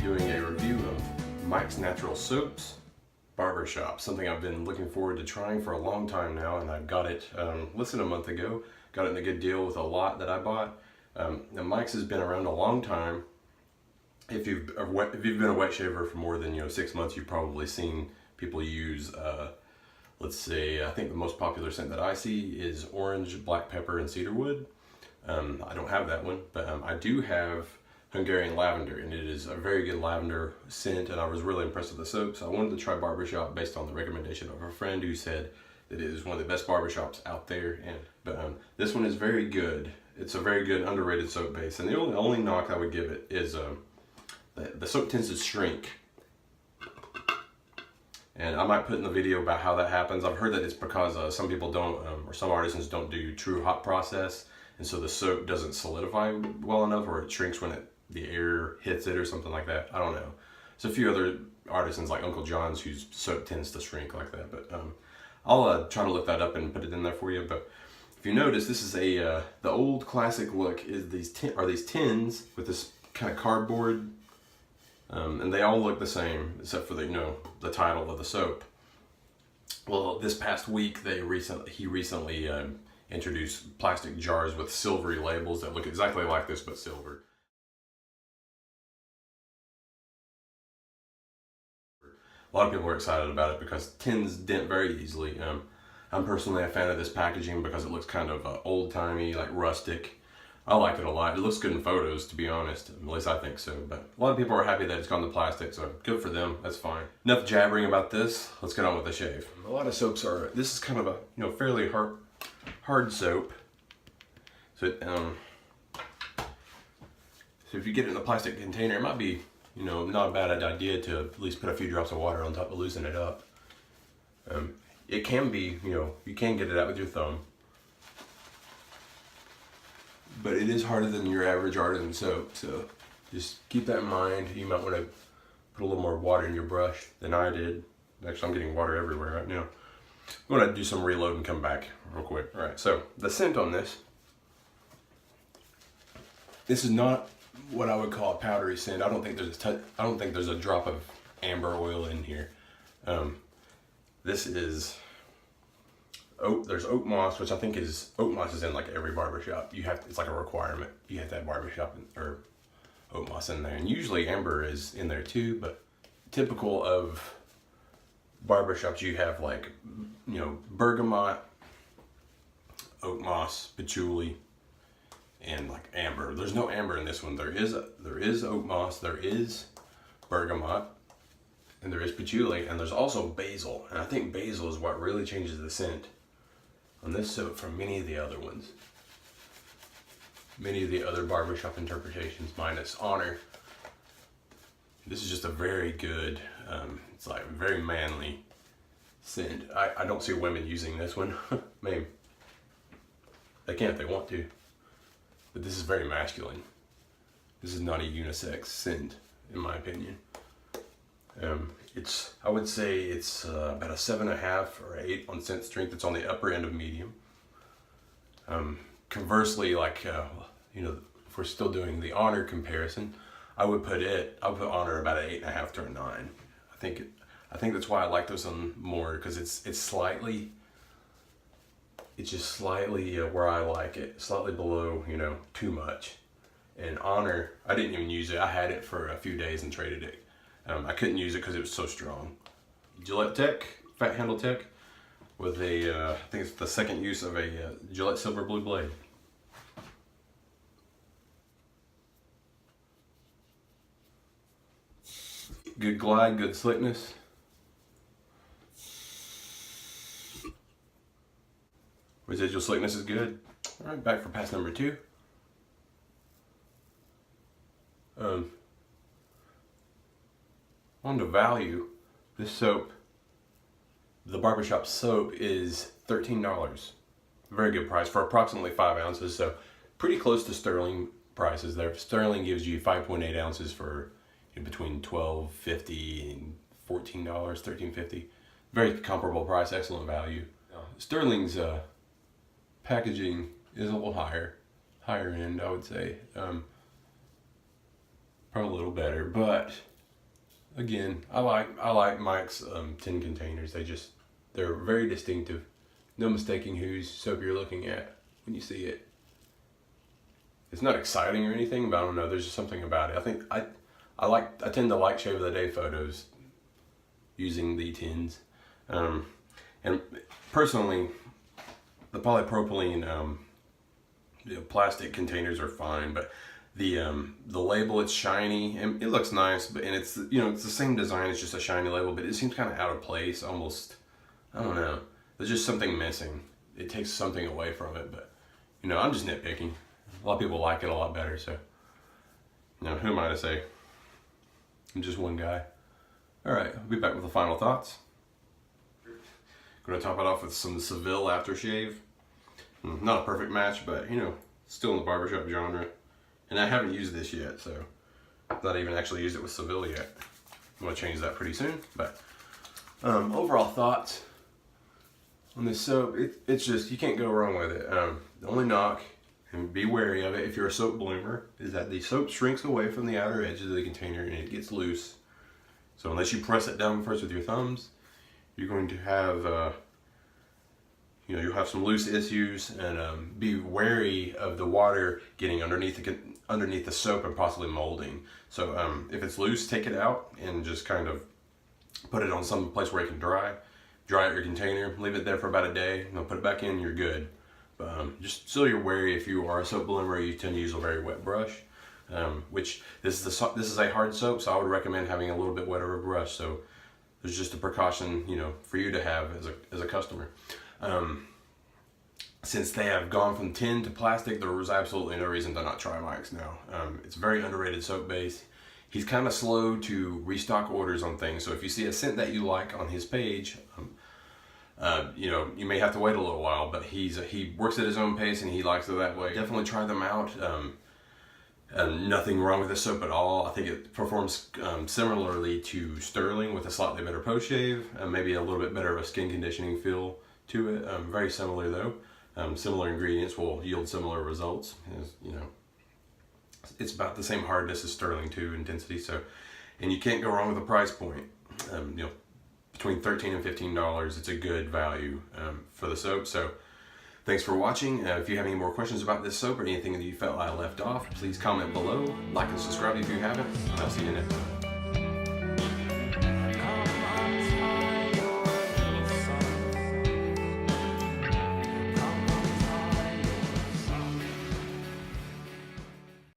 doing a review of Mike's Natural Soaps Barbershop, something I've been looking forward to trying for a long time now, and I got it less than a month ago. Got it in a good deal with a lot that I bought. Now Mike's has been around a long time. If you've been a wet shaver for more than 6 months, you've probably seen people use let's say, I think the most popular scent that I see is orange, black pepper, and cedarwood. I don't have that one, but I do have Hungarian lavender, and it is a very good lavender scent, and I was really impressed with the soap, so I wanted to try Barbershop based on the recommendation of a friend who said that it is one of the best barbershops out there. But this one is very good. It's a very good underrated soap base, and the only knock I would give it is the soap tends to shrink. And I might put in the video about how that happens. I've heard that it's because some people don't, or some artisans don't do true hot process, and so the soap doesn't solidify well enough, or it shrinks when the air hits it or something like that. I don't know. There's a few other artisans like Uncle John's whose soap tends to shrink like that, but I'll try to look that up and put it in there for you. But if you notice, this is the old classic look is these tins with this kind of cardboard, and they all look the same except for the title of the soap. Well, this past week he recently introduced plastic jars with silvery labels that look exactly like this but silver. A lot of people are excited about it because tins dent very easily. I'm personally a fan of this packaging because it looks kind of old-timey, like rustic. I like it a lot. It looks good in photos, to be honest. At least I think so. But a lot of people are happy that it's gone to plastic, so good for them. That's fine. Enough jabbering about this. Let's get on with the shave. A lot of soaps are. This is kind of a fairly hard soap. So so if you get it in a plastic container, it might be not a bad idea to at least put a few drops of water on top to loosen it up. It can be, you can get it out with your thumb, but it is harder than your average artisan soap, so just keep that in mind. You might want to put a little more water in your brush than I did. Actually, I'm getting water everywhere right now. I'm going to do some reload and come back real quick. All right, so the scent on this is not what I would call a powdery scent. I don't think there's a drop of amber oil in here. This is there's oak moss, which I think oak moss is in like every barbershop. It's like a requirement. You have to have barbershop or oak moss in there, and usually amber is in there too. But typical of barbershops, you have like bergamot, oak moss, patchouli, and like amber. There's no amber in this one. There is oak moss, there is bergamot, and there is patchouli, and there's also basil. And I think basil is what really changes the scent on this soap from many of the other ones. Many of the other barbershop interpretations, minus Honor. This is just a very good, it's like very manly scent. I don't see women using this one. Maybe they can if they want to. But this is very masculine. This is not a unisex scent, in my opinion. I would say it's about a 7.5 or 8 on scent strength. It's on the upper end of medium. Conversely, like if we're still doing the Honor comparison, I would put Honor about an 8.5 to a 9. I think that's why I like this one more, because it's just slightly where I like it, slightly below too much. And Honor, I didn't even use it. I had it for a few days and traded it. I couldn't use it because it was so strong. Gillette Tech, Fat Handle Tech, with I think it's the second use of a Gillette Silver Blue blade. Good glide, good slickness. Residual slickness is good. All right, back for pass number 2. On the value, this soap, the Barbershop soap, is $13. Very good price for approximately 5 ounces, so pretty close to Stirling prices there. Stirling gives you 5.8 ounces for between $12.50 and $14, $13.50. Very comparable price, excellent value. Stirling's packaging is a little higher end, I would say. Probably a little better, but again, I like Mike's tin containers. They're very distinctive. No mistaking whose soap you're looking at when you see it. It's not exciting or anything, but I don't know. There's just something about it. I think I tend to like shave of the day photos using the tins, and personally, the polypropylene plastic containers are fine, but the label, it's shiny and it looks nice, but it's it's the same design. It's just a shiny label, but it seems kind of out of place. Almost, I don't know. There's just something missing. It takes something away from it, but I'm just nitpicking. A lot of people like it a lot better, so who am I to say? I'm just one guy. All right, I'll be back with the final thoughts. Going to top it off with some Seville aftershave. Not a perfect match, but still in the barbershop genre. And I haven't used this yet, so not even actually used it with Seville yet. I'm going to change that pretty soon. But overall thoughts on this soap, it's just, you can't go wrong with it. The only knock, and be wary of it if you're a soap bloomer, is that the soap shrinks away from the outer edges of the container and it gets loose. So unless you press it down first with your thumbs, you're going to have you'll have some loose issues, and be wary of the water getting underneath the soap and possibly molding. So if it's loose, take it out and just kind of put it on some place where it can dry out your container, leave it there for about a day, and then put it back in, you're good. But just so you're wary, if you are a soap bloomer, you tend to use a very wet brush, which this is a hard soap, so I would recommend having a little bit wetter of a brush. So there's just a precaution, for you to have as a customer. Since they have gone from tin to plastic, there was absolutely no reason to not try Mike's now. It's a very underrated soap base. He's kind of slow to restock orders on things, so if you see a scent that you like on his page, you may have to wait a little while, but he works at his own pace and he likes it that way. Definitely try them out. Nothing wrong with this soap at all. I think it performs similarly to Stirling, with a slightly better post shave and maybe a little bit better of a skin conditioning feel to it. Very similar though. Similar ingredients will yield similar results. It's about the same hardness as Stirling too, intensity. So, and you can't go wrong with the price point. Between $13 and $15, it's a good value for the soap. So, thanks for watching. If you have any more questions about this soap or anything that you felt I left off, please comment below. Like and subscribe if you haven't. And I'll see you next time.